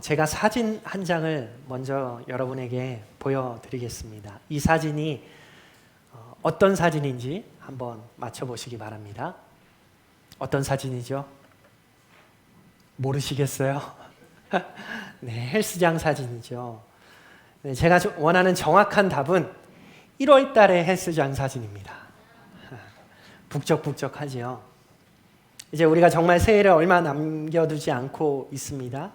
제가 사진 한 장을 먼저 여러분에게 보여드리겠습니다. 이 사진이 어떤 사진인지 한번 맞춰보시기 바랍니다. 어떤 사진이죠? 모르시겠어요? 네, 헬스장 사진이죠. 네, 제가 원하는 정확한 답은 1월 달의 헬스장 사진입니다. 북적북적하지요. 이제 우리가 정말 새해를 얼마 남겨두지 않고 있습니다.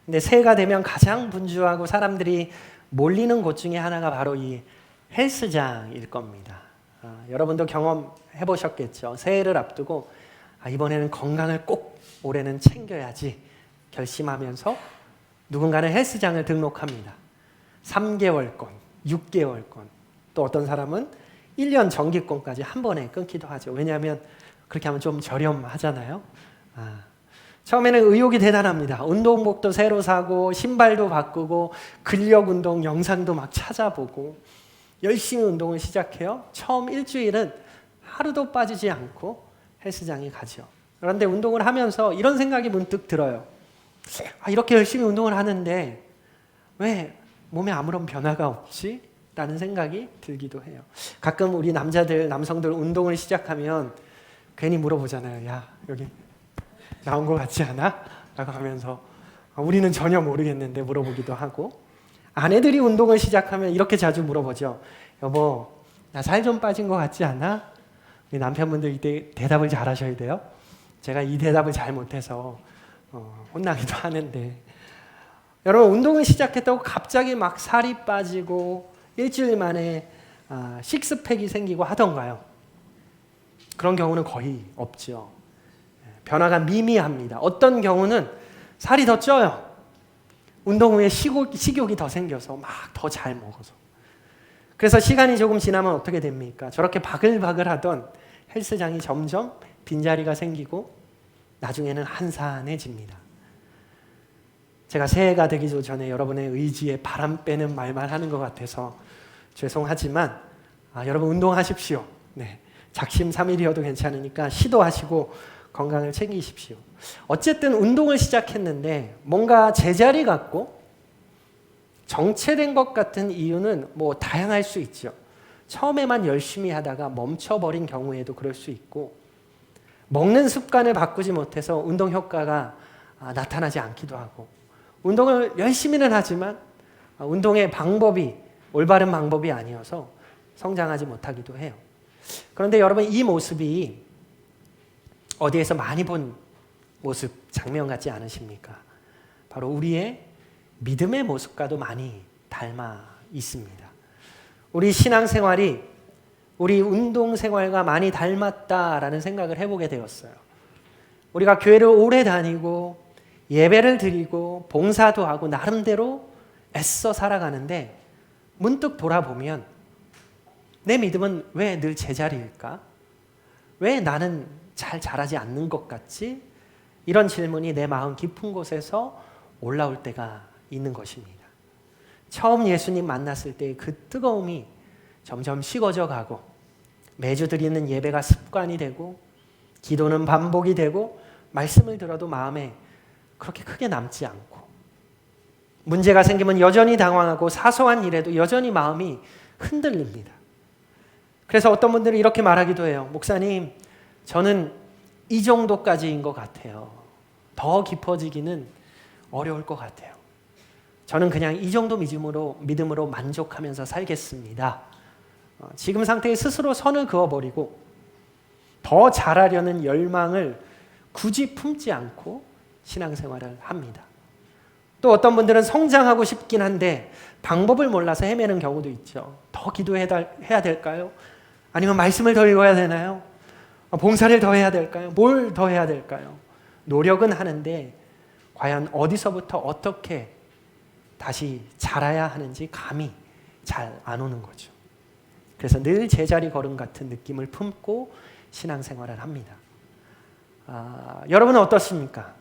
근데 새해가 되면 가장 분주하고 사람들이 몰리는 곳 중에 하나가 바로 이 헬스장일 겁니다. 여러분도 경험해 보셨겠죠. 새해를 앞두고 이번에는 건강을 꼭 올해는 챙겨야지 결심하면서 누군가는 헬스장을 등록합니다. 3개월권, 6개월권, 또 어떤 사람은 1년 정기권까지 한 번에 끊기도 하죠. 왜냐하면 그렇게 하면 좀 저렴하잖아요. 처음에는 의욕이 대단합니다. 운동복도 새로 사고 신발도 바꾸고 근력 운동 영상도 막 찾아보고 열심히 운동을 시작해요. 처음 일주일은 하루도 빠지지 않고 헬스장에 가죠. 그런데 운동을 하면서 이런 생각이 문득 들어요. 이렇게 열심히 운동을 하는데 왜 몸에 아무런 변화가 없지? 라는 생각이 들기도 해요. 가끔 우리 남성들 운동을 시작하면 괜히 물어보잖아요. 야, 여기 나온 것 같지 않아? 라고 하면서 우리는 전혀 모르겠는데 물어보기도 하고, 아내들이 운동을 시작하면 이렇게 자주 물어보죠. 여보, 나 살 좀 빠진 것 같지 않아? 우리 남편분들 이때 대답을 잘 하셔야 돼요. 제가 이 대답을 잘 못해서 혼나기도 하는데, 여러분 운동을 시작했다고 갑자기 막 살이 빠지고 일주일 만에 식스팩이 생기고 하던가요? 그런 경우는 거의 없죠. 변화가 미미합니다. 어떤 경우는 살이 더 쪄요. 운동 후에 식욕이 더 생겨서 막 더 잘 먹어서. 그래서 시간이 조금 지나면 어떻게 됩니까? 저렇게 바글바글 하던 헬스장이 점점 빈자리가 생기고 나중에는 한산해집니다. 제가 새해가 되기 전에 여러분의 의지에 바람 빼는 말만 하는 것 같아서 죄송하지만 여러분 운동하십시오. 네, 작심삼일이어도 괜찮으니까 시도하시고 건강을 챙기십시오. 어쨌든 운동을 시작했는데 뭔가 제자리 같고 정체된 것 같은 이유는 뭐 다양할 수 있죠. 처음에만 열심히 하다가 멈춰버린 경우에도 그럴 수 있고, 먹는 습관을 바꾸지 못해서 운동 효과가 나타나지 않기도 하고, 운동을 열심히는 하지만 운동의 방법이 올바른 방법이 아니어서 성장하지 못하기도 해요. 그런데 여러분 이 모습이 어디에서 많이 본 모습, 장면 같지 않으십니까? 바로 우리의 믿음의 모습과도 많이 닮아 있습니다. 우리 신앙생활이 우리 운동생활과 많이 닮았다라는 생각을 해보게 되었어요. 우리가 교회를 오래 다니고 예배를 드리고 봉사도 하고 나름대로 애써 살아가는데 문득 돌아보면 내 믿음은 왜 늘 제자리일까? 왜 나는 잘 자라지 않는 것 같지? 이런 질문이 내 마음 깊은 곳에서 올라올 때가 있는 것입니다. 처음 예수님 만났을 때의 그 뜨거움이 점점 식어져 가고, 매주 드리는 예배가 습관이 되고, 기도는 반복이 되고, 말씀을 들어도 마음에 그렇게 크게 남지 않고, 문제가 생기면 여전히 당황하고 사소한 일에도 여전히 마음이 흔들립니다. 그래서 어떤 분들은 이렇게 말하기도 해요. 목사님, 저는 이 정도까지인 것 같아요. 더 깊어지기는 어려울 것 같아요. 저는 그냥 이 정도 믿음으로 만족하면서 살겠습니다. 지금 상태에 스스로 선을 그어버리고 더 잘하려는 열망을 굳이 품지 않고 신앙생활을 합니다. 또 어떤 분들은 성장하고 싶긴 한데 방법을 몰라서 헤매는 경우도 있죠. 더 기도해야 될까요? 아니면 말씀을 더 읽어야 되나요? 봉사를 더 해야 될까요? 뭘 더 해야 될까요? 노력은 하는데 과연 어디서부터 어떻게 다시 자라야 하는지 감이 잘 안 오는 거죠. 그래서 늘 제자리 걸음 같은 느낌을 품고 신앙생활을 합니다. 여러분은 어떻습니까?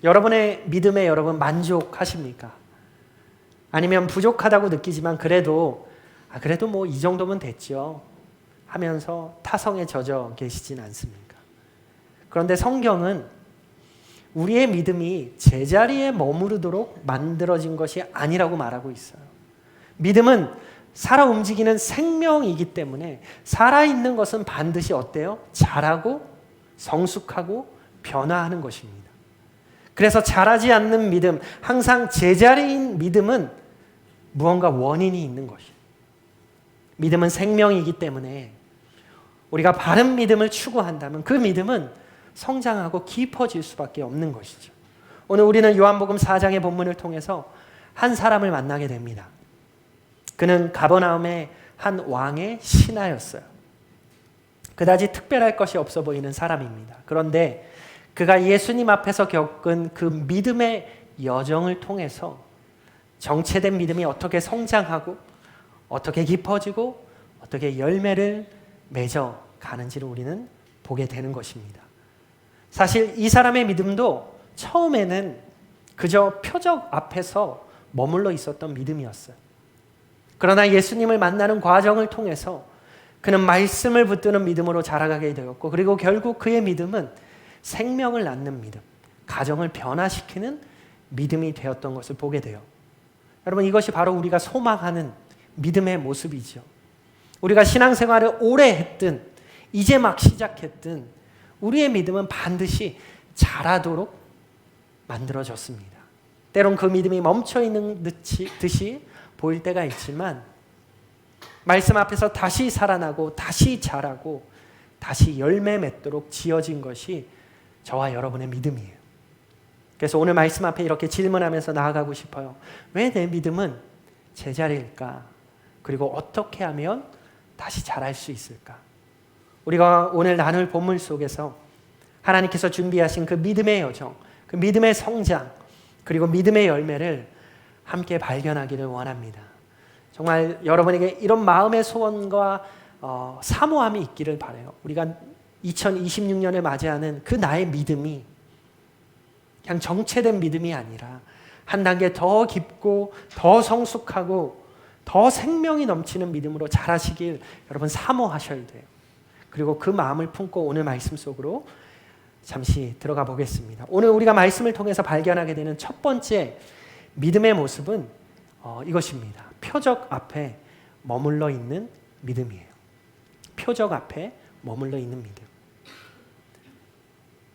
여러분의 믿음에 여러분 만족하십니까? 아니면 부족하다고 느끼지만 그래도 뭐 이 정도면 됐죠 하면서 타성에 젖어 계시진 않습니까? 그런데 성경은 우리의 믿음이 제자리에 머무르도록 만들어진 것이 아니라고 말하고 있어요. 믿음은 살아 움직이는 생명이기 때문에 살아있는 것은 반드시 어때요? 자라고 성숙하고 변화하는 것입니다. 그래서 자라지 않는 믿음, 항상 제자리인 믿음은 무언가 원인이 있는 것이에요. 믿음은 생명이기 때문에 우리가 바른 믿음을 추구한다면 그 믿음은 성장하고 깊어질 수밖에 없는 것이죠. 오늘 우리는 요한복음 4장의 본문을 통해서 한 사람을 만나게 됩니다. 그는 가버나움의 한 왕의 신하였어요. 그다지 특별할 것이 없어 보이는 사람입니다. 그런데 그가 예수님 앞에서 겪은 그 믿음의 여정을 통해서 정체된 믿음이 어떻게 성장하고 어떻게 깊어지고 어떻게 열매를 맺어 가는지를 우리는 보게 되는 것입니다. 사실 이 사람의 믿음도 처음에는 그저 표적 앞에서 머물러 있었던 믿음이었어요. 그러나 예수님을 만나는 과정을 통해서 그는 말씀을 붙드는 믿음으로 자라가게 되었고, 그리고 결국 그의 믿음은 생명을 낳는 믿음, 가정을 변화시키는 믿음이 되었던 것을 보게 돼요. 여러분, 이것이 바로 우리가 소망하는 믿음의 모습이죠. 우리가 신앙생활을 오래 했든 이제 막 시작했든 우리의 믿음은 반드시 자라도록 만들어졌습니다. 때론 그 믿음이 멈춰있는 듯이 보일 때가 있지만 말씀 앞에서 다시 살아나고 다시 자라고 다시 열매 맺도록 지어진 것이 저와 여러분의 믿음이에요. 그래서 오늘 말씀 앞에 이렇게 질문하면서 나아가고 싶어요. 왜 내 믿음은 제자리일까? 그리고 어떻게 하면 다시 자랄 수 있을까? 우리가 오늘 나눌 본문 속에서 하나님께서 준비하신 그 믿음의 여정, 그 믿음의 성장, 그리고 믿음의 열매를 함께 발견하기를 원합니다. 정말 여러분에게 이런 마음의 소원과 사모함이 있기를 바라요. 우리가 2026년을 맞이하는 그 나의 믿음이 그냥 정체된 믿음이 아니라 한 단계 더 깊고 더 성숙하고 더 생명이 넘치는 믿음으로 자라시길 여러분 사모하셔야 돼요. 그리고 그 마음을 품고 오늘 말씀 속으로 잠시 들어가 보겠습니다. 오늘 우리가 말씀을 통해서 발견하게 되는 첫 번째 믿음의 모습은 이것입니다. 표적 앞에 머물러 있는 믿음이에요. 표적 앞에 머물러 있는 믿음.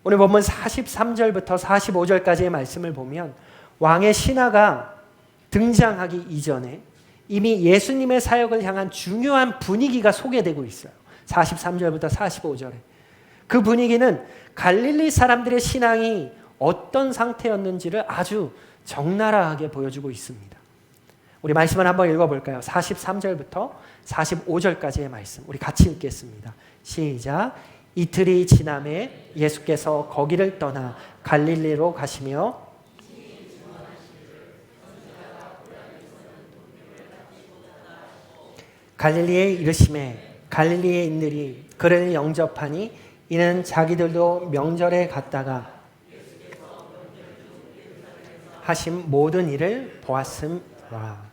오늘 본문 43절부터 45절까지의 말씀을 보면 왕의 신하가 등장하기 이전에 이미 예수님의 사역을 향한 중요한 분위기가 소개되고 있어요. 43절부터 45절에. 그 분위기는 갈릴리 사람들의 신앙이 어떤 상태였는지를 아주 적나라하게 보여주고 있습니다. 우리 말씀을 한번 읽어볼까요? 43절부터 45절까지의 말씀 우리 같이 읽겠습니다. 시작. 이틀이 지남에 예수께서 거기를 떠나 갈릴리로 가시며 갈릴리에 이르시매 갈릴리의 인들이 그를 영접하니 이는 자기들도 명절에 갔다가 하신 모든 일을 보았음이라.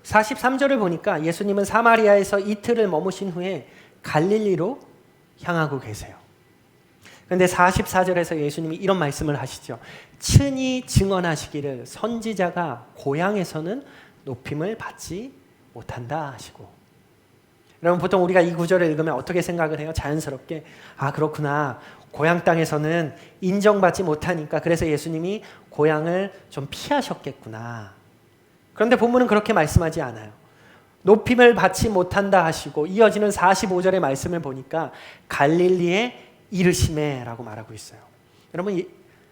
43절을 보니까 예수님은 사마리아에서 이틀을 머무신 후에 갈릴리로 향하고 계세요. 그런데 44절에서 예수님이 이런 말씀을 하시죠. 친히 증언하시기를 선지자가 고향에서는 높임을 받지 못한다 하시고. 여러분, 보통 우리가 이 구절을 읽으면 어떻게 생각을 해요? 자연스럽게 그렇구나. 고향 땅에서는 인정받지 못하니까 그래서 예수님이 고향을 좀 피하셨겠구나. 그런데 본문은 그렇게 말씀하지 않아요. 높임을 받지 못한다 하시고 이어지는 45절의 말씀을 보니까 갈릴리에 이르시매라고 말하고 있어요. 여러분,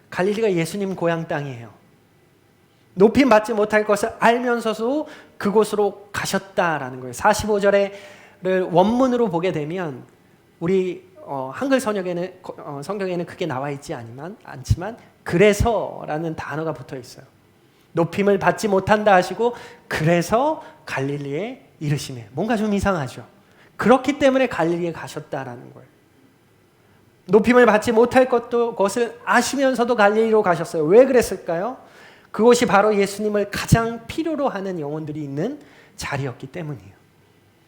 갈릴리가 예수님 고향 땅이에요. 높임 받지 못할 것을 알면서도 그곳으로 가셨다라는 거예요. 45절의 원문으로 보게 되면 우리 한글 성경에는 크게 나와 있지 않지만 그래서라는 단어가 붙어 있어요. 높임을 받지 못한다 하시고 그래서 갈릴리에 이르시매. 뭔가 좀 이상하죠. 그렇기 때문에 갈릴리에 가셨다라는 거예요. 높임을 받지 못할 것을 아시면서도 갈릴리로 가셨어요. 왜 그랬을까요? 그곳이 바로 예수님을 가장 필요로 하는 영혼들이 있는 자리였기 때문이에요.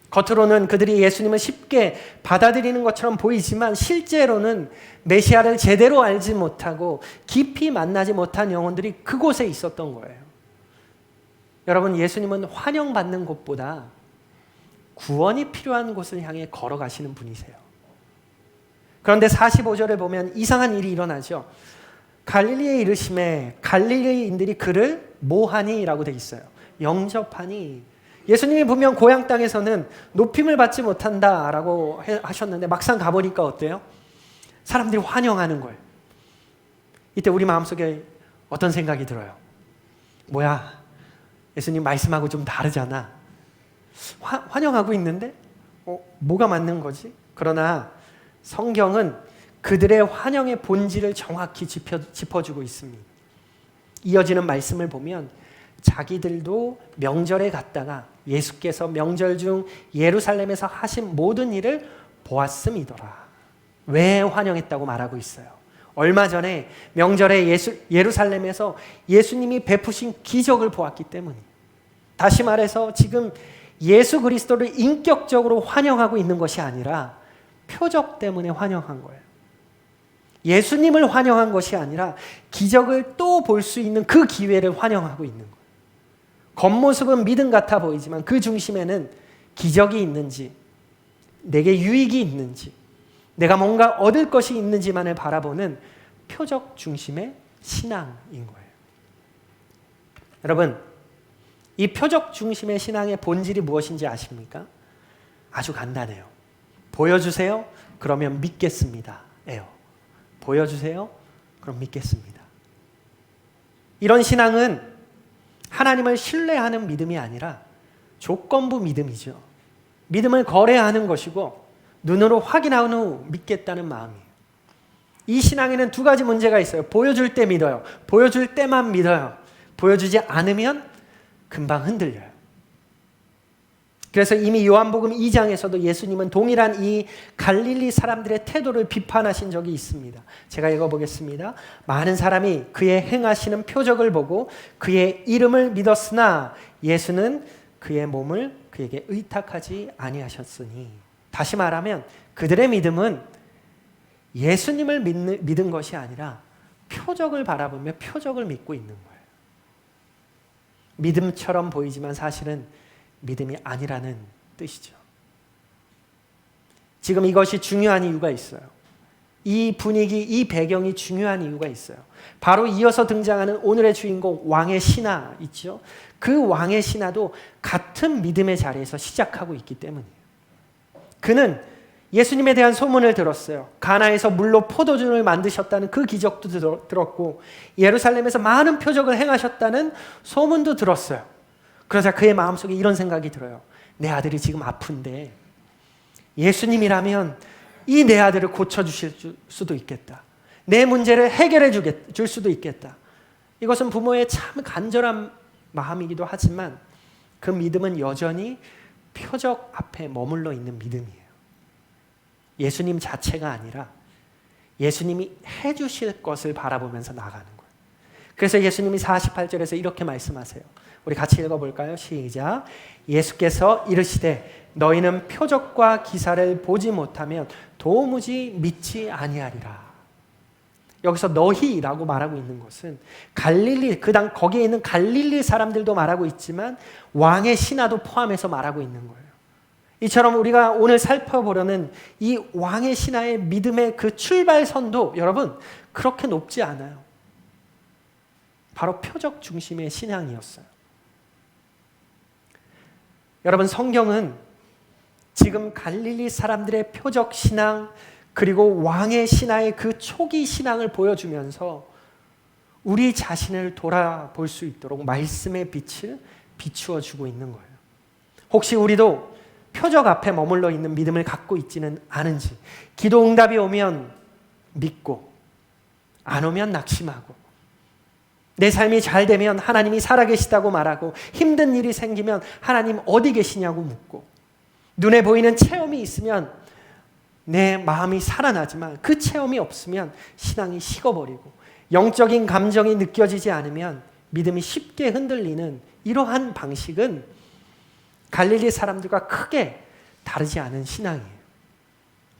겉으로는 그들이 예수님을 쉽게 받아들이는 것처럼 보이지만 실제로는 메시아를 제대로 알지 못하고 깊이 만나지 못한 영혼들이 그곳에 있었던 거예요. 여러분, 예수님은 환영받는 곳보다 구원이 필요한 곳을 향해 걸어가시는 분이세요. 그런데 45절을 보면 이상한 일이 일어나죠. 갈릴리에 이르심에 갈릴리인들이 그를 뭐하니? 라고 돼 있어요. 영접하니. 예수님이 분명 고향 땅에서는 높임을 받지 못한다라고 하셨는데 막상 가보니까 어때요? 사람들이 환영하는 거예요. 이때 우리 마음속에 어떤 생각이 들어요? 뭐야, 예수님 말씀하고 좀 다르잖아. 환영하고 있는데 뭐가 맞는 거지? 그러나 성경은 그들의 환영의 본질을 정확히 짚어주고 있습니다. 이어지는 말씀을 보면 자기들도 명절에 갔다가 예수께서 명절 중 예루살렘에서 하신 모든 일을 보았음이더라. 왜 환영했다고 말하고 있어요? 얼마 전에 명절에 예루살렘에서 예수님이 베푸신 기적을 보았기 때문이에요. 다시 말해서 지금 예수 그리스도를 인격적으로 환영하고 있는 것이 아니라 표적 때문에 환영한 거예요. 예수님을 환영한 것이 아니라 기적을 또 볼 수 있는 그 기회를 환영하고 있는 거예요. 겉모습은 믿음 같아 보이지만 그 중심에는 기적이 있는지, 내게 유익이 있는지, 내가 뭔가 얻을 것이 있는지만을 바라보는 표적 중심의 신앙인 거예요. 여러분, 이 표적 중심의 신앙의 본질이 무엇인지 아십니까? 아주 간단해요. 보여주세요. 그러면 믿겠습니다. 예요. 보여주세요. 그럼 믿겠습니다. 이런 신앙은 하나님을 신뢰하는 믿음이 아니라 조건부 믿음이죠. 믿음을 거래하는 것이고 눈으로 확인한 후 믿겠다는 마음이에요. 이 신앙에는 두 가지 문제가 있어요. 보여줄 때 믿어요. 보여줄 때만 믿어요. 보여주지 않으면 금방 흔들려요. 그래서 이미 요한복음 2장에서도 예수님은 동일한 이 갈릴리 사람들의 태도를 비판하신 적이 있습니다. 제가 읽어보겠습니다. 많은 사람이 그의 행하시는 표적을 보고 그의 이름을 믿었으나 예수는 그의 몸을 그에게 의탁하지 아니하셨으니. 다시 말하면 그들의 믿음은 예수님을 믿은 것이 아니라 표적을 바라보며 표적을 믿고 있는 거예요. 믿음처럼 보이지만 사실은 믿음이 아니라는 뜻이죠. 지금 이것이 중요한 이유가 있어요. 이 분위기, 이 배경이 중요한 이유가 있어요. 바로 이어서 등장하는 오늘의 주인공 왕의 신하 있죠. 그 왕의 신하도 같은 믿음의 자리에서 시작하고 있기 때문이에요. 그는 예수님에 대한 소문을 들었어요. 가나에서 물로 포도주를 만드셨다는 그 기적도 들었고 예루살렘에서 많은 표적을 행하셨다는 소문도 들었어요. 그러자 그의 마음속에 이런 생각이 들어요. 내 아들이 지금 아픈데 예수님이라면 이 내 아들을 고쳐주실 수도 있겠다. 내 문제를 해결해 줄 수도 있겠다. 이것은 부모의 참 간절한 마음이기도 하지만 그 믿음은 여전히 표적 앞에 머물러 있는 믿음이에요. 예수님 자체가 아니라 예수님이 해주실 것을 바라보면서 나가는 거예요. 그래서 예수님이 48절에서 이렇게 말씀하세요. 우리 같이 읽어볼까요? 시작. 예수께서 이르시되 너희는 표적과 기사를 보지 못하면 도무지 믿지 아니하리라. 여기서 너희라고 말하고 있는 것은 갈릴리, 거기에 있는 갈릴리 사람들도 말하고 있지만 왕의 신하도 포함해서 말하고 있는 거예요. 이처럼 우리가 오늘 살펴보려는 이 왕의 신하의 믿음의 그 출발선도 여러분 그렇게 높지 않아요. 바로 표적 중심의 신앙이었어요. 여러분, 성경은 지금 갈릴리 사람들의 표적 신앙 그리고 왕의 신하의 그 초기 신앙을 보여주면서 우리 자신을 돌아볼 수 있도록 말씀의 빛을 비추어 주고 있는 거예요. 혹시 우리도 표적 앞에 머물러 있는 믿음을 갖고 있지는 않은지, 기도 응답이 오면 믿고 안 오면 낙심하고, 내 삶이 잘 되면 하나님이 살아계시다고 말하고, 힘든 일이 생기면 하나님 어디 계시냐고 묻고, 눈에 보이는 체험이 있으면 내 마음이 살아나지만 그 체험이 없으면 신앙이 식어버리고, 영적인 감정이 느껴지지 않으면 믿음이 쉽게 흔들리는 이러한 방식은 갈릴리 사람들과 크게 다르지 않은 신앙이에요.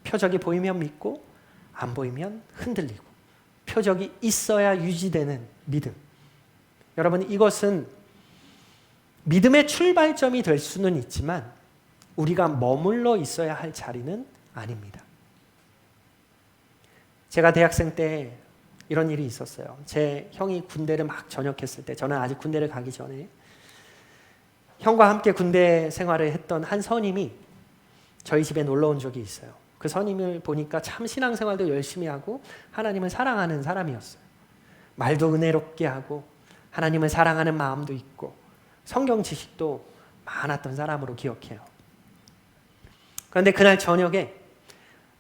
표적이 보이면 믿고 안 보이면 흔들리고, 표적이 있어야 유지되는 믿음. 여러분, 이것은 믿음의 출발점이 될 수는 있지만 우리가 머물러 있어야 할 자리는 아닙니다. 제가 대학생 때 이런 일이 있었어요. 제 형이 군대를 막 전역했을 때, 저는 아직 군대를 가기 전에 형과 함께 군대 생활을 했던 한 선임이 저희 집에 놀러 온 적이 있어요. 그 선임을 보니까 참 신앙생활도 열심히 하고 하나님을 사랑하는 사람이었어요. 말도 은혜롭게 하고 하나님을 사랑하는 마음도 있고 성경 지식도 많았던 사람으로 기억해요. 그런데 그날 저녁에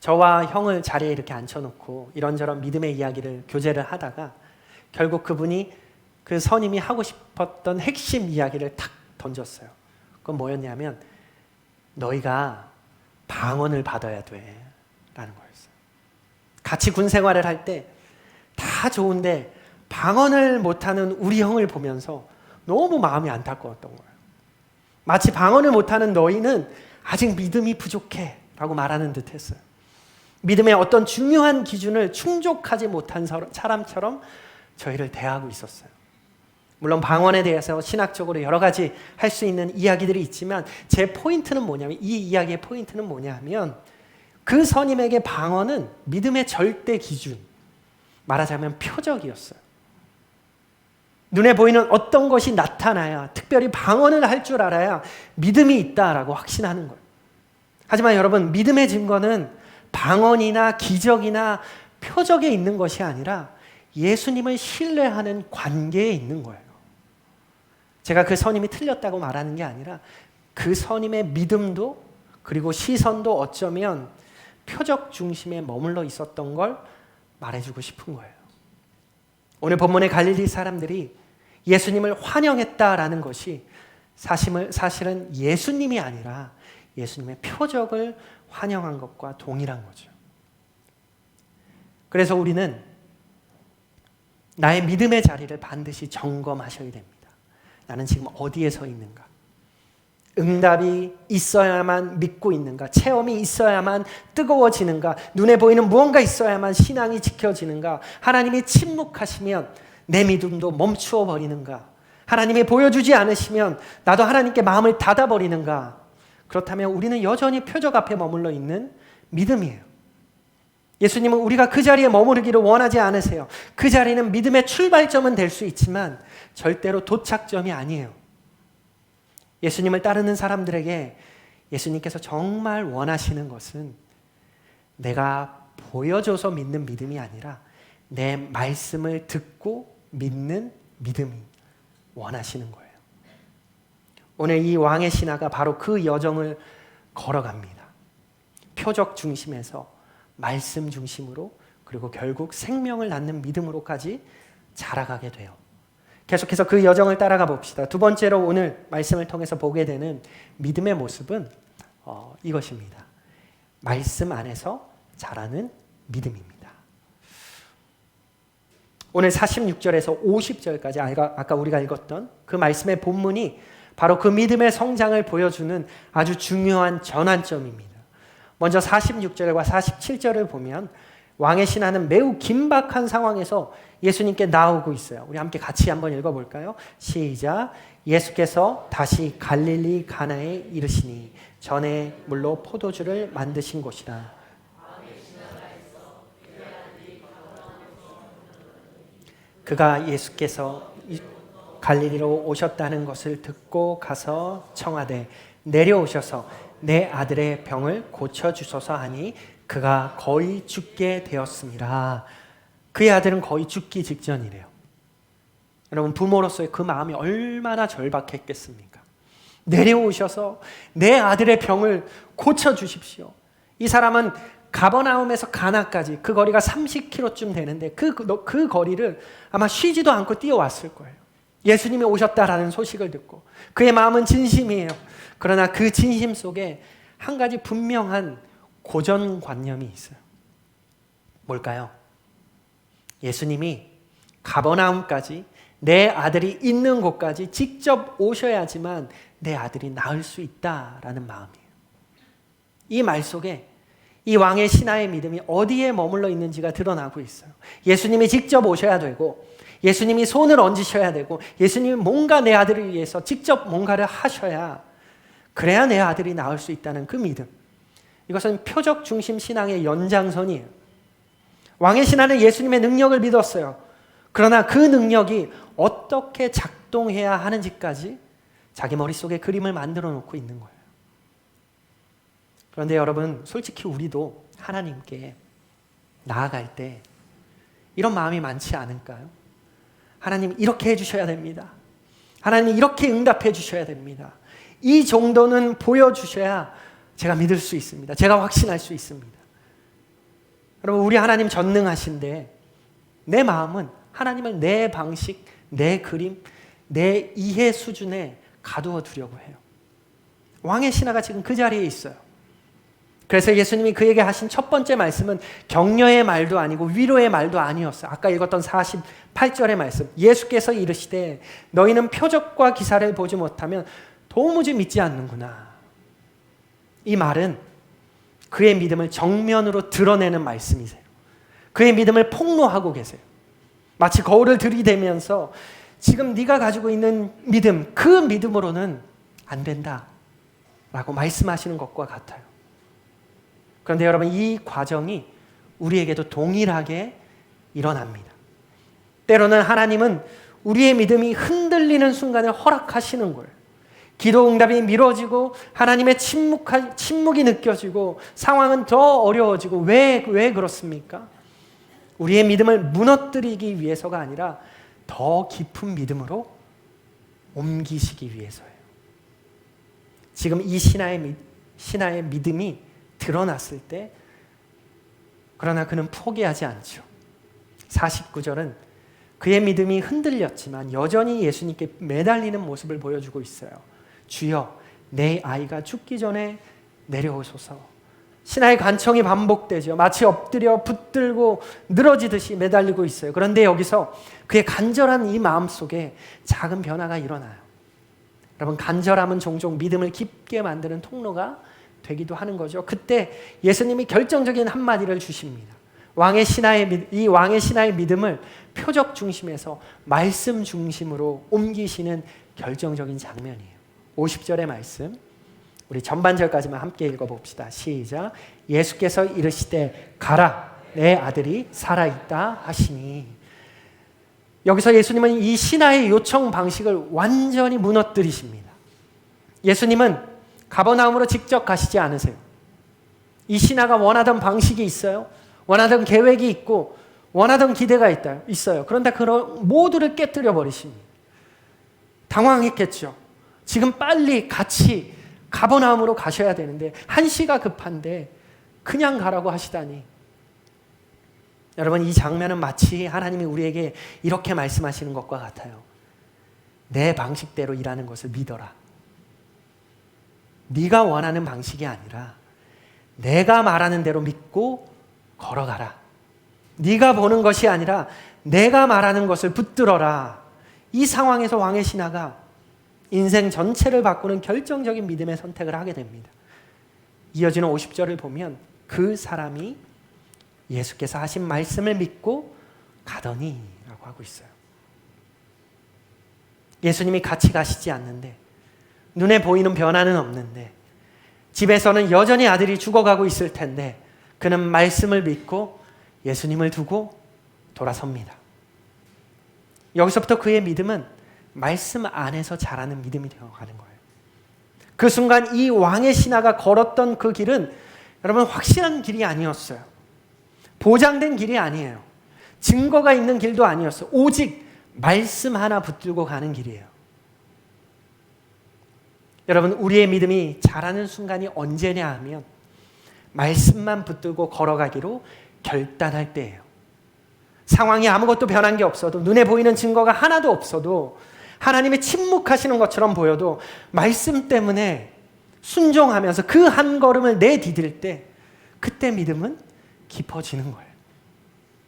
저와 형을 자리에 이렇게 앉혀놓고 이런저런 믿음의 이야기를 교제를 하다가 결국 그분이 그 선임이 하고 싶었던 핵심 이야기를 탁 던졌어요. 그건 뭐였냐면 너희가 방언을 받아야 돼 라는 거였어요. 같이 군 생활을 할 때 다 좋은데 방언을 못하는 우리 형을 보면서 너무 마음이 안타까웠던 거예요. 마치 방언을 못하는 너희는 아직 믿음이 부족해 라고 말하는 듯 했어요. 믿음의 어떤 중요한 기준을 충족하지 못한 사람처럼 저희를 대하고 있었어요. 물론 방언에 대해서 신학적으로 여러 가지 할 수 있는 이야기들이 있지만 제 포인트는 뭐냐면, 이 이야기의 포인트는 뭐냐면 그 선임에게 방언은 믿음의 절대 기준, 말하자면 표적이었어요. 눈에 보이는 어떤 것이 나타나야, 특별히 방언을 할 줄 알아야 믿음이 있다라고 확신하는 거예요. 하지만 여러분, 믿음의 증거는 방언이나 기적이나 표적에 있는 것이 아니라 예수님을 신뢰하는 관계에 있는 거예요. 제가 그 선임이 틀렸다고 말하는 게 아니라 그 선임의 믿음도 그리고 시선도 어쩌면 표적 중심에 머물러 있었던 걸 말해주고 싶은 거예요. 오늘 본문의 갈릴리 사람들이 예수님을 환영했다라는 것이 사실은 예수님이 아니라 예수님의 표적을 환영한 것과 동일한 거죠. 그래서 우리는 나의 믿음의 자리를 반드시 점검하셔야 됩니다. 나는 지금 어디에 서 있는가? 응답이 있어야만 믿고 있는가? 체험이 있어야만 뜨거워지는가? 눈에 보이는 무언가 있어야만 신앙이 지켜지는가? 하나님이 침묵하시면 내 믿음도 멈추어 버리는가? 하나님이 보여주지 않으시면 나도 하나님께 마음을 닫아버리는가? 그렇다면 우리는 여전히 표적 앞에 머물러 있는 믿음이에요. 예수님은 우리가 그 자리에 머무르기를 원하지 않으세요. 그 자리는 믿음의 출발점은 될 수 있지만 절대로 도착점이 아니에요. 예수님을 따르는 사람들에게 예수님께서 정말 원하시는 것은 내가 보여줘서 믿는 믿음이 아니라 내 말씀을 듣고 믿는 믿음이 원하시는 거예요. 오늘 이 왕의 신하가 바로 그 여정을 걸어갑니다. 표적 중심에서 말씀 중심으로, 그리고 결국 생명을 낳는 믿음으로까지 자라가게 돼요. 계속해서 그 여정을 따라가 봅시다. 두 번째로 오늘 말씀을 통해서 보게 되는 믿음의 모습은 이것입니다. 말씀 안에서 자라는 믿음입니다. 오늘 46절에서 50절까지 아까 우리가 읽었던 그 말씀의 본문이 바로 그 믿음의 성장을 보여주는 아주 중요한 전환점입니다. 먼저 46절과 47절을 보면 왕의 신하는 매우 긴박한 상황에서 예수님께 나오고 있어요. 우리 함께 같이 한번 읽어볼까요? 시작. 예수께서 다시 갈릴리 가나에 이르시니 전에 물로 포도주를 만드신 곳이라. 그가 예수께서 갈릴리로 오셨다는 것을 듣고 가서 청하되 내려오셔서 내 아들의 병을 고쳐주소서 하니 그가 거의 죽게 되었습니다. 그의 아들은 거의 죽기 직전이래요. 여러분, 부모로서의 그 마음이 얼마나 절박했겠습니까? 내려오셔서 내 아들의 병을 고쳐주십시오. 이 사람은 가버나움에서 가나까지 그 거리가 30km쯤 되는데 그 거리를 아마 쉬지도 않고 뛰어왔을 거예요. 예수님이 오셨다라는 소식을 듣고 그의 마음은 진심이에요. 그러나 그 진심 속에 한 가지 분명한 고정관념이 있어요. 뭘까요? 예수님이 가버나움까지, 내 아들이 있는 곳까지 직접 오셔야지만 내 아들이 나을 수 있다라는 마음이에요. 이 말 속에 이 왕의 신하의 믿음이 어디에 머물러 있는지가 드러나고 있어요. 예수님이 직접 오셔야 되고, 예수님이 손을 얹으셔야 되고, 예수님이 뭔가 내 아들을 위해서 직접 뭔가를 하셔야, 그래야 내 아들이 나을 수 있다는 그 믿음. 이것은 표적 중심 신앙의 연장선이에요. 왕의 신하는 예수님의 능력을 믿었어요. 그러나 그 능력이 어떻게 작동해야 하는지까지 자기 머릿속에 그림을 만들어 놓고 있는 거예요. 그런데 여러분, 솔직히 우리도 하나님께 나아갈 때 이런 마음이 많지 않을까요? 하나님 이렇게 해주셔야 됩니다. 하나님 이렇게 응답해 주셔야 됩니다. 이 정도는 보여주셔야 제가 믿을 수 있습니다. 제가 확신할 수 있습니다. 여러분, 우리 하나님 전능하신데 내 마음은 하나님을 내 방식, 내 그림, 내 이해 수준에 가두어 두려고 해요. 왕의 신하가 지금 그 자리에 있어요. 그래서 예수님이 그에게 하신 첫 번째 말씀은 격려의 말도 아니고 위로의 말도 아니었어요. 아까 읽었던 48절의 말씀. 예수께서 이르시되 너희는 표적과 기사를 보지 못하면 도무지 믿지 않는구나. 이 말은 그의 믿음을 정면으로 드러내는 말씀이세요. 그의 믿음을 폭로하고 계세요. 마치 거울을 들이대면서 지금 네가 가지고 있는 믿음, 그 믿음으로는 안 된다 라고 말씀하시는 것과 같아요. 그런데 여러분, 이 과정이 우리에게도 동일하게 일어납니다. 때로는 하나님은 우리의 믿음이 흔들리는 순간을 허락하시는 거예요. 기도 응답이 미뤄지고 하나님의 침묵이 느껴지고 상황은 더 어려워지고 왜 그렇습니까? 우리의 믿음을 무너뜨리기 위해서가 아니라 더 깊은 믿음으로 옮기시기 위해서예요. 지금 이 신하의 믿음이 드러났을 때, 그러나 그는 포기하지 않죠. 49절은 그의 믿음이 흔들렸지만 여전히 예수님께 매달리는 모습을 보여주고 있어요. 주여, 내 아이가 죽기 전에 내려오소서. 신하의 간청이 반복되죠. 마치 엎드려 붙들고 늘어지듯이 매달리고 있어요. 그런데 여기서 그의 간절한 이 마음 속에 작은 변화가 일어나요. 여러분, 간절함은 종종 믿음을 깊게 만드는 통로가 되기도 하는 거죠. 그때 예수님이 결정적인 한마디를 주십니다. 이 왕의 신하의 믿음을 표적 중심에서 말씀 중심으로 옮기시는 결정적인 장면이에요. 50절의 말씀, 우리 전반절까지만 함께 읽어봅시다. 시작. 예수께서 이르시되 가라, 내 아들이 살아있다 하시니. 여기서 예수님은 이 신하의 요청 방식을 완전히 무너뜨리십니다. 예수님은 가버나움으로 직접 가시지 않으세요. 이 신하가 원하던 방식이 있어요. 원하던 계획이 있고 원하던 기대가 있어요. 그런데 그런 모두를 깨뜨려 버리십니다. 당황했겠죠. 지금 빨리 같이 가버나움으로 가셔야 되는데 한시가 급한데 그냥 가라고 하시다니. 여러분, 이 장면은 마치 하나님이 우리에게 이렇게 말씀하시는 것과 같아요. 내 방식대로 일하는 것을 믿어라. 네가 원하는 방식이 아니라 내가 말하는 대로 믿고 걸어가라. 네가 보는 것이 아니라 내가 말하는 것을 붙들어라. 이 상황에서 왕의 신하가 인생 전체를 바꾸는 결정적인 믿음의 선택을 하게 됩니다. 이어지는 50절을 보면 그 사람이 예수께서 하신 말씀을 믿고 가더니 라고 하고 있어요. 예수님이 같이 가시지 않는데, 눈에 보이는 변화는 없는데, 집에서는 여전히 아들이 죽어가고 있을 텐데 그는 말씀을 믿고 예수님을 두고 돌아섭니다. 여기서부터 그의 믿음은 말씀 안에서 자라는 믿음이 되어가는 거예요. 그 순간 이 왕의 신하가 걸었던 그 길은 여러분 확실한 길이 아니었어요. 보장된 길이 아니에요. 증거가 있는 길도 아니었어요. 오직 말씀 하나 붙들고 가는 길이에요. 여러분, 우리의 믿음이 자라는 순간이 언제냐 하면 말씀만 붙들고 걸어가기로 결단할 때예요. 상황이 아무것도 변한 게 없어도, 눈에 보이는 증거가 하나도 없어도, 하나님이 침묵하시는 것처럼 보여도 말씀 때문에 순종하면서 그 한 걸음을 내디딜 때 그때 믿음은 깊어지는 거예요.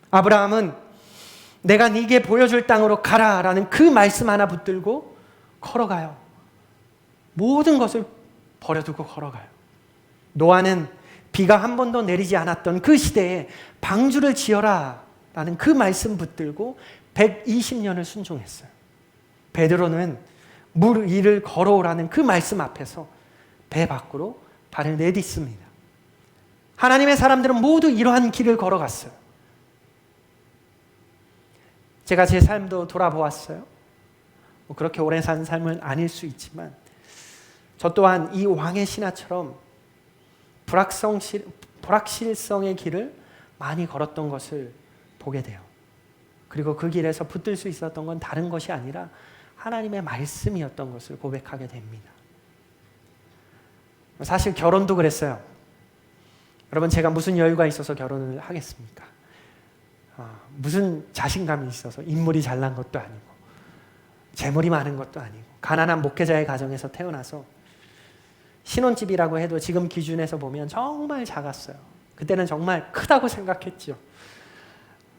아브라함은 내가 네게 보여줄 땅으로 가라라는 그 말씀 하나 붙들고 걸어가요. 모든 것을 버려두고 걸어가요. 노아는 비가 한 번도 내리지 않았던 그 시대에 방주를 지어라 라는 그 말씀 붙들고 120년을 순종했어요. 베드로는 물 위를 걸어오라는 그 말씀 앞에서 배 밖으로 발을 내딛습니다. 하나님의 사람들은 모두 이러한 길을 걸어갔어요. 제가 제 삶도 돌아보았어요. 그렇게 오래 산 삶은 아닐 수 있지만 저 또한 이 왕의 신하처럼 불확실성의 길을 많이 걸었던 것을 보게 돼요. 그리고 그 길에서 붙들 수 있었던 건 다른 것이 아니라 하나님의 말씀이었던 것을 고백하게 됩니다. 사실 결혼도 그랬어요. 여러분, 제가 무슨 여유가 있어서 결혼을 하겠습니까? 무슨 자신감이 있어서 인물이 잘난 것도 아니고 재물이 많은 것도 아니고 가난한 목회자의 가정에서 태어나서 신혼집이라고 해도 지금 기준에서 보면 정말 작았어요. 그때는 정말 크다고 생각했죠.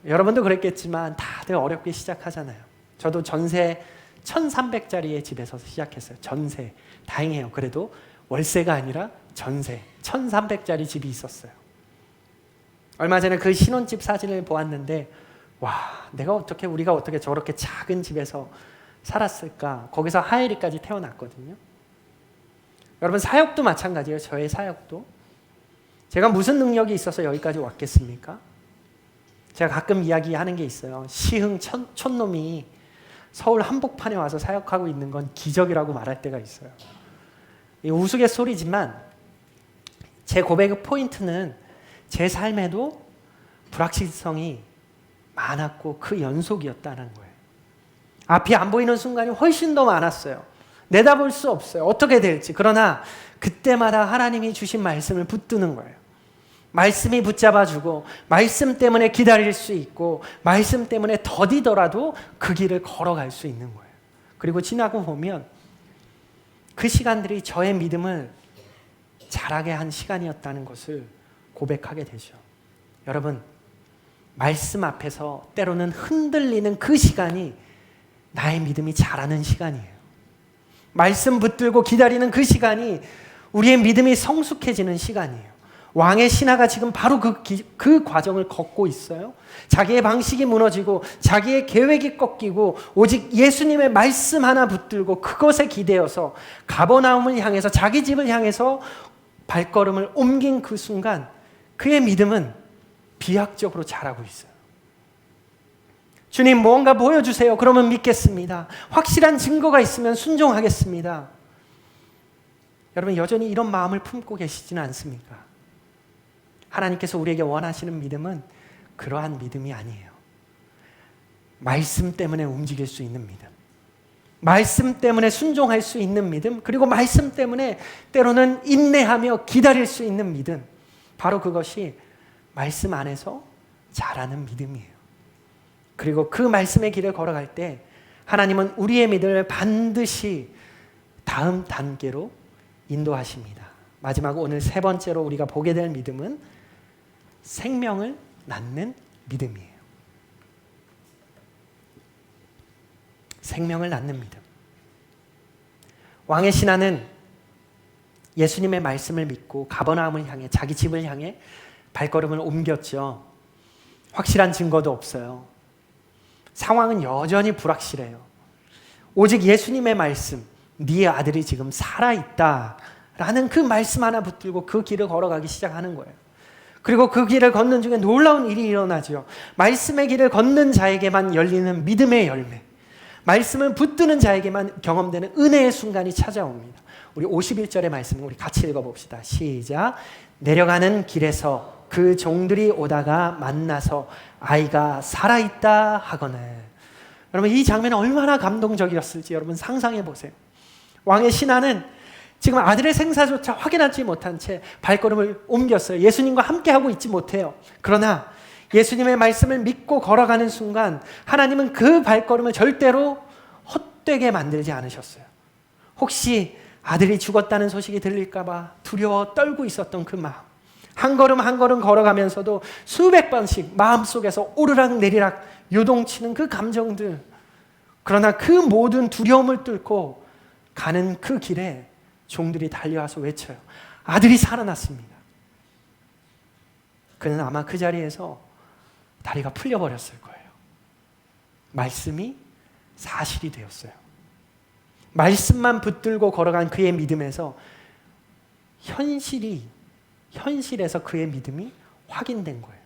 여러분도 그랬겠지만 다들 어렵게 시작하잖아요. 저도 전세 1,300짜리의 집에서 시작했어요. 전세. 다행이에요. 그래도 월세가 아니라 전세. 1,300짜리 집이 있었어요. 얼마 전에 그 신혼집 사진을 보았는데 와, 우리가 어떻게 저렇게 작은 집에서 살았을까? 거기서 하엘이까지 태어났거든요. 여러분, 사역도 마찬가지예요. 저의 사역도. 제가 무슨 능력이 있어서 여기까지 왔겠습니까? 제가 가끔 이야기하는 게 있어요. 시흥 촌놈이 서울 한복판에 와서 사역하고 있는 건 기적이라고 말할 때가 있어요. 이 우스갯소리지만 제 고백의 포인트는 제 삶에도 불확실성이 많았고 그 연속이었다는 거예요. 앞이 안 보이는 순간이 훨씬 더 많았어요. 내다볼 수 없어요. 어떻게 될지. 그러나 그때마다 하나님이 주신 말씀을 붙드는 거예요. 말씀이 붙잡아주고 말씀 때문에 기다릴 수 있고 말씀 때문에 더디더라도 그 길을 걸어갈 수 있는 거예요. 그리고 지나고 보면 그 시간들이 저의 믿음을 자라게 한 시간이었다는 것을 고백하게 되죠. 여러분, 말씀 앞에서 때로는 흔들리는 그 시간이 나의 믿음이 자라는 시간이에요. 말씀 붙들고 기다리는 그 시간이 우리의 믿음이 성숙해지는 시간이에요. 왕의 신하가 지금 바로 그 과정을 걷고 있어요. 자기의 방식이 무너지고 자기의 계획이 꺾이고 오직 예수님의 말씀 하나 붙들고 그것에 기대어서 가버나움을 향해서 자기 집을 향해서 발걸음을 옮긴 그 순간 그의 믿음은 비약적으로 자라고 있어요. 주님, 뭔가 보여주세요. 그러면 믿겠습니다. 확실한 증거가 있으면 순종하겠습니다. 여러분, 여전히 이런 마음을 품고 계시지는 않습니까? 하나님께서 우리에게 원하시는 믿음은 그러한 믿음이 아니에요. 말씀 때문에 움직일 수 있는 믿음, 말씀 때문에 순종할 수 있는 믿음, 그리고 말씀 때문에 때로는 인내하며 기다릴 수 있는 믿음, 바로 그것이 말씀 안에서 자라는 믿음이에요. 그리고 그 말씀의 길을 걸어갈 때 하나님은 우리의 믿음을 반드시 다음 단계로 인도하십니다. 마지막 오늘 세 번째로 우리가 보게 될 믿음은 생명을 낳는 믿음이에요. 생명을 낳는 믿음. 왕의 신하는 예수님의 말씀을 믿고 가버나움을 향해, 자기 집을 향해 발걸음을 옮겼죠. 확실한 증거도 없어요. 상황은 여전히 불확실해요. 오직 예수님의 말씀, 네 아들이 지금 살아있다 라는 그 말씀 하나 붙들고 그 길을 걸어가기 시작하는 거예요. 그리고 그 길을 걷는 중에 놀라운 일이 일어나죠. 말씀의 길을 걷는 자에게만 열리는 믿음의 열매, 말씀을 붙드는 자에게만 경험되는 은혜의 순간이 찾아옵니다. 우리 51절의 말씀 우리 같이 읽어봅시다. 시작. 내려가는 길에서 그 종들이 오다가 만나서 아이가 살아있다 하거늘. 여러분, 이 장면은 얼마나 감동적이었을지 여러분 상상해 보세요. 왕의 신하는 지금 아들의 생사조차 확인하지 못한 채 발걸음을 옮겼어요. 예수님과 함께하고 있지 못해요. 그러나 예수님의 말씀을 믿고 걸어가는 순간 하나님은 그 발걸음을 절대로 헛되게 만들지 않으셨어요. 혹시 아들이 죽었다는 소식이 들릴까 봐 두려워 떨고 있었던 그 마음, 한 걸음 한 걸음 걸어가면서도 수백 번씩 마음속에서 오르락 내리락 요동치는 그 감정들, 그러나 그 모든 두려움을 뚫고 가는 그 길에 종들이 달려와서 외쳐요. 아들이 살아났습니다. 그는 아마 그 자리에서 다리가 풀려버렸을 거예요. 말씀이 사실이 되었어요. 말씀만 붙들고 걸어간 그의 믿음에서 현실에서 그의 믿음이 확인된 거예요.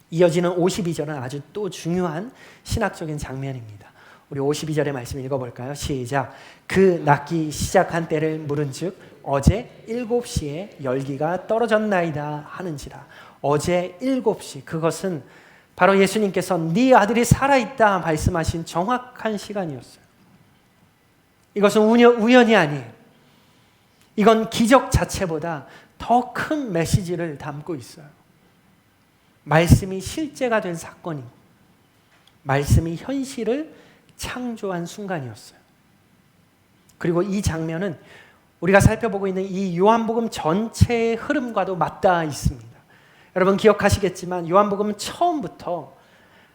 이어지는 52절은 아주 또 중요한 신학적인 장면입니다. 우리 52절의 말씀 읽어볼까요? 시작. 그 낫기 시작한 때를 물은즉 어제 7시에 열기가 떨어졌나이다 하는지라. 어제 7시, 그것은 바로 예수님께서 네 아들이 살아있다 말씀하신 정확한 시간이었어요. 이것은 우연이 아니에요. 이건 기적 자체보다 더 큰 메시지를 담고 있어요. 말씀이 실제가 된 사건이고 말씀이 현실을 창조한 순간이었어요. 그리고 이 장면은 우리가 살펴보고 있는 이 요한복음 전체의 흐름과도 맞닿아 있습니다. 여러분 기억하시겠지만 요한복음은 처음부터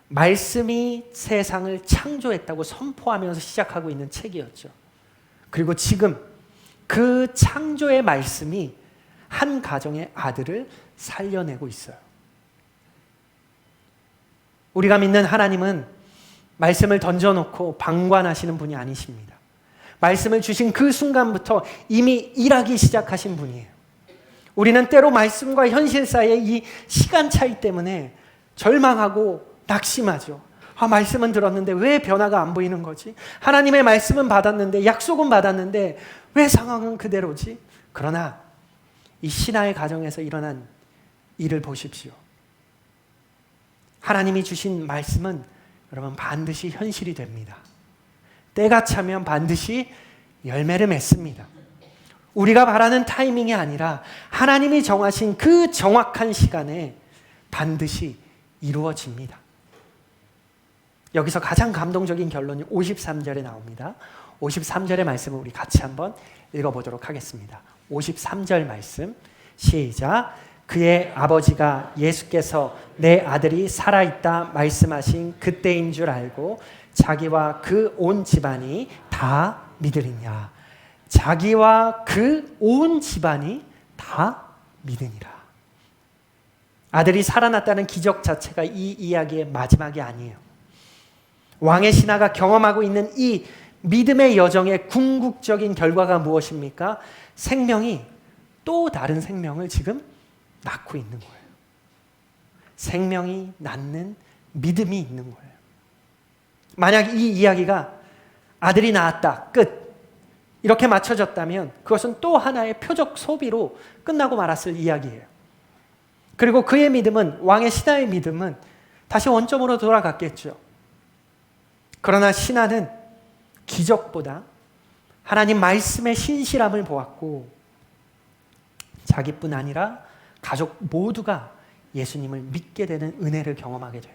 말씀이 세상을 창조했다고 선포하면서 시작하고 있는 책이었죠. 그리고 지금 그 창조의 말씀이 한 가정의 아들을 살려내고 있어요. 우리가 믿는 하나님은 말씀을 던져놓고 방관하시는 분이 아니십니다. 말씀을 주신 그 순간부터 이미 일하기 시작하신 분이에요. 우리는 때로 말씀과 현실 사이의 이 시간 차이 때문에 절망하고 낙심하죠. 말씀은 들었는데 왜 변화가 안 보이는 거지? 하나님의 말씀은 받았는데, 약속은 받았는데 왜 상황은 그대로지? 그러나 이 신하의 가정에서 일어난 일을 보십시오. 하나님이 주신 말씀은 여러분 반드시 현실이 됩니다. 때가 차면 반드시 열매를 맺습니다. 우리가 바라는 타이밍이 아니라 하나님이 정하신 그 정확한 시간에 반드시 이루어집니다. 여기서 가장 감동적인 결론이 53절에 나옵니다. 53절의 말씀을 우리 같이 한번 읽어보도록 하겠습니다. 53절 말씀 시작. 그의 아버지가 예수께서 내 아들이 살아있다 말씀하신 그때인 줄 알고 자기와 그 온 집안이 다 믿으리냐. 자기와 그 온 집안이 다 믿으니라. 아들이 살아났다는 기적 자체가 이 이야기의 마지막이 아니에요. 왕의 신하가 경험하고 있는 이 믿음의 여정의 궁극적인 결과가 무엇입니까? 생명이 또 다른 생명을 지금 낳고 있는 거예요. 생명이 낳는 믿음이 있는 거예요. 만약 이 이야기가 아들이 낳았다, 끝, 이렇게 맞춰졌다면 그것은 또 하나의 표적 소비로 끝나고 말았을 이야기예요. 그리고 그의 믿음은, 왕의 신하의 믿음은 다시 원점으로 돌아갔겠죠. 그러나 신하는 기적보다 하나님 말씀의 신실함을 보았고 자기뿐 아니라 가족 모두가 예수님을 믿게 되는 은혜를 경험하게 돼요.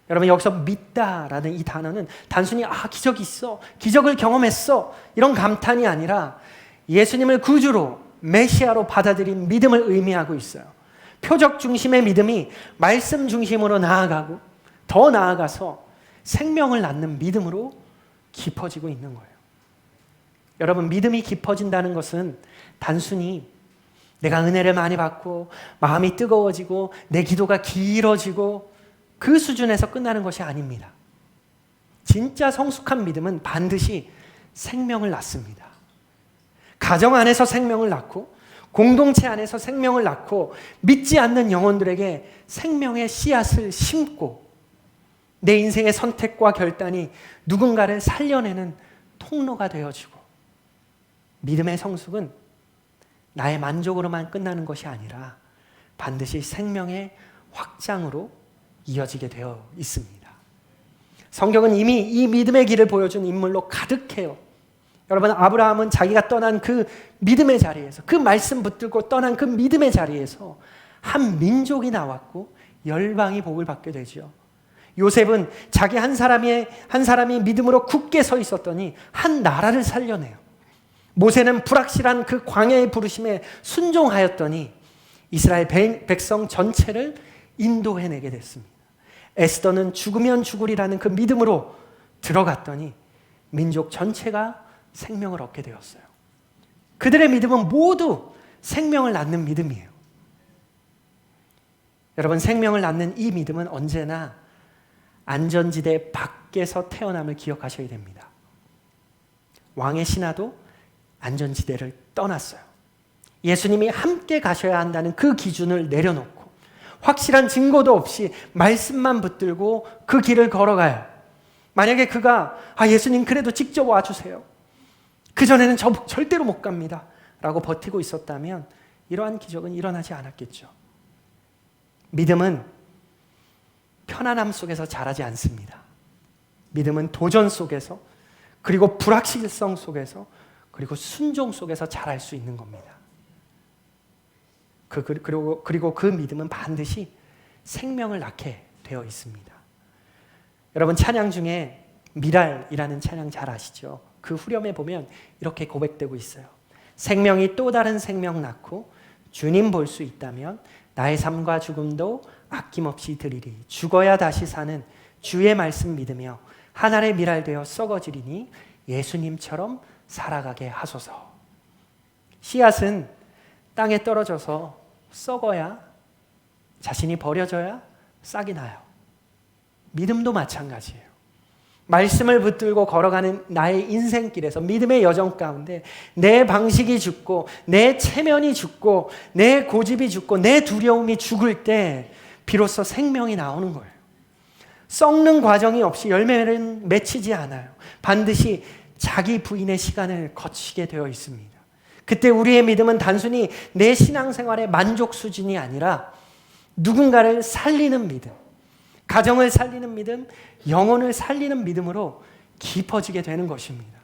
여러분 여기서 믿다라는 이 단어는 단순히 기적이 있어, 기적을 경험했어 이런 감탄이 아니라 예수님을 구주로 메시아로 받아들인 믿음을 의미하고 있어요. 표적 중심의 믿음이 말씀 중심으로 나아가고 더 나아가서 생명을 낳는 믿음으로 깊어지고 있는 거예요. 여러분 믿음이 깊어진다는 것은 단순히 내가 은혜를 많이 받고 마음이 뜨거워지고 내 기도가 길어지고 그 수준에서 끝나는 것이 아닙니다. 진짜 성숙한 믿음은 반드시 생명을 낳습니다. 가정 안에서 생명을 낳고 공동체 안에서 생명을 낳고 믿지 않는 영혼들에게 생명의 씨앗을 심고 내 인생의 선택과 결단이 누군가를 살려내는 통로가 되어지고 믿음의 성숙은 나의 만족으로만 끝나는 것이 아니라 반드시 생명의 확장으로 이어지게 되어 있습니다. 성경은 이미 이 믿음의 길을 보여준 인물로 가득해요. 여러분 아브라함은 자기가 떠난 그 믿음의 자리에서, 그 말씀 붙들고 떠난 그 믿음의 자리에서 한 민족이 나왔고 열방이 복을 받게 되죠. 요셉은 자기 한 사람이 믿음으로 굳게 서 있었더니 한 나라를 살려내요. 모세는 불확실한 그 광야의 부르심에 순종하였더니 이스라엘 백성 전체를 인도해내게 됐습니다. 에스더는 죽으면 죽으리라는 그 믿음으로 들어갔더니 민족 전체가 생명을 얻게 되었어요. 그들의 믿음은 모두 생명을 낳는 믿음이에요. 여러분, 생명을 낳는 이 믿음은 언제나 안전지대 밖에서 태어남을 기억하셔야 됩니다. 왕의 신하도 안전지대를 떠났어요. 예수님이 함께 가셔야 한다는 그 기준을 내려놓고 확실한 증거도 없이 말씀만 붙들고 그 길을 걸어가요. 만약에 그가 예수님 그래도 직접 와주세요, 그전에는 저 절대로 못 갑니다 라고 버티고 있었다면 이러한 기적은 일어나지 않았겠죠. 믿음은 편안함 속에서 자라지 않습니다. 믿음은 도전 속에서, 그리고 불확실성 속에서, 그리고 순종 속에서 자랄 수 있는 겁니다. 그리고 그 믿음은 반드시 생명을 낳게 되어 있습니다. 여러분, 찬양 중에 미랄이라는 찬양 잘 아시죠? 그 후렴에 보면 이렇게 고백되고 있어요. 생명이 또 다른 생명 낳고 주님 볼 수 있다면 나의 삶과 죽음도 아낌없이 드리리. 죽어야 다시 사는 주의 말씀 믿으며 한 알의 미랄 되어 썩어지리니 예수님처럼 살아가게 하소서. 씨앗은 땅에 떨어져서 썩어야, 자신이 버려져야 싹이 나요. 믿음도 마찬가지예요. 말씀을 붙들고 걸어가는 나의 인생길에서, 믿음의 여정 가운데 내 방식이 죽고 내 체면이 죽고 내 고집이 죽고 내 두려움이 죽을 때 비로소 생명이 나오는 거예요. 썩는 과정이 없이 열매는 맺히지 않아요. 반드시 자기 부인의 시간을 거치게 되어 있습니다. 그때 우리의 믿음은 단순히 내 신앙생활의 만족 수준이 아니라 누군가를 살리는 믿음, 가정을 살리는 믿음, 영혼을 살리는 믿음으로 깊어지게 되는 것입니다.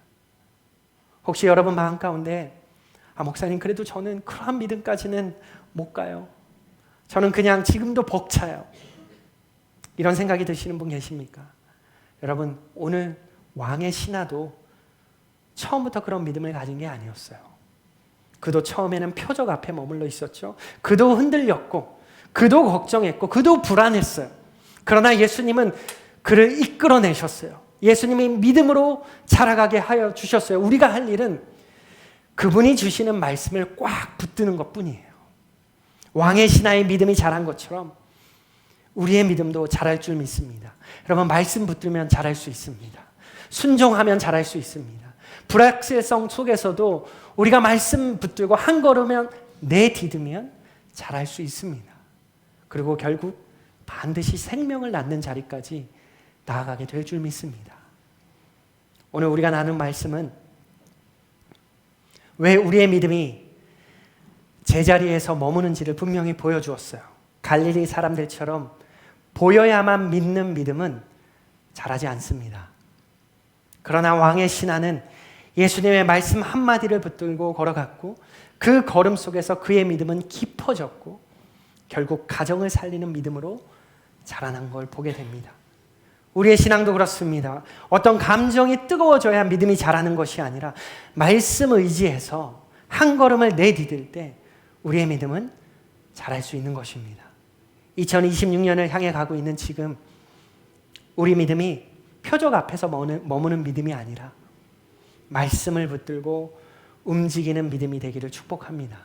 혹시 여러분 마음 가운데 목사님 그래도 저는 그러한 믿음까지는 못 가요, 저는 그냥 지금도 벅차요, 이런 생각이 드시는 분 계십니까? 여러분, 오늘 왕의 신하도 처음부터 그런 믿음을 가진 게 아니었어요. 그도 처음에는 표적 앞에 머물러 있었죠. 그도 흔들렸고, 그도 걱정했고, 그도 불안했어요. 그러나 예수님은 그를 이끌어내셨어요. 예수님이 믿음으로 자라가게 하여 주셨어요. 우리가 할 일은 그분이 주시는 말씀을 꽉 붙드는 것뿐이에요. 왕의 신하의 믿음이 자란 것처럼 우리의 믿음도 자랄 줄 믿습니다. 여러분, 말씀 붙들면 자랄 수 있습니다. 순종하면 자랄 수 있습니다. 불확실성 속에서도 우리가 말씀 붙들고 한 걸음만 내디디면 자랄 수 있습니다. 그리고 결국 반드시 생명을 낳는 자리까지 나아가게 될 줄 믿습니다. 오늘 우리가 나눈 말씀은 왜 우리의 믿음이 제자리에서 머무는지를 분명히 보여주었어요. 갈릴리 사람들처럼 보여야만 믿는 믿음은 자라지 않습니다. 그러나 왕의 신하는 예수님의 말씀 한마디를 붙들고 걸어갔고, 그 걸음 속에서 그의 믿음은 깊어졌고 결국 가정을 살리는 믿음으로 자라난 걸 보게 됩니다. 우리의 신앙도 그렇습니다. 어떤 감정이 뜨거워져야 믿음이 자라는 것이 아니라 말씀 의지해서 한 걸음을 내디딜 때 우리의 믿음은 자랄 수 있는 것입니다. 2026년을 향해 가고 있는 지금 우리 믿음이 표적 앞에서 머무는 믿음이 아니라 말씀을 붙들고 움직이는 믿음이 되기를 축복합니다.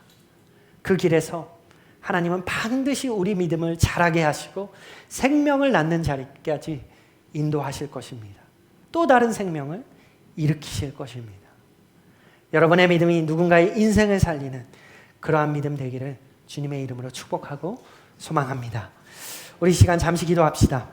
그 길에서 하나님은 반드시 우리 믿음을 자라게 하시고 생명을 낳는 자리까지 인도하실 것입니다. 또 다른 생명을 일으키실 것입니다. 여러분의 믿음이 누군가의 인생을 살리는 그러한 믿음 되기를 주님의 이름으로 축복하고 소망합니다. 우리 시간 잠시 기도합시다.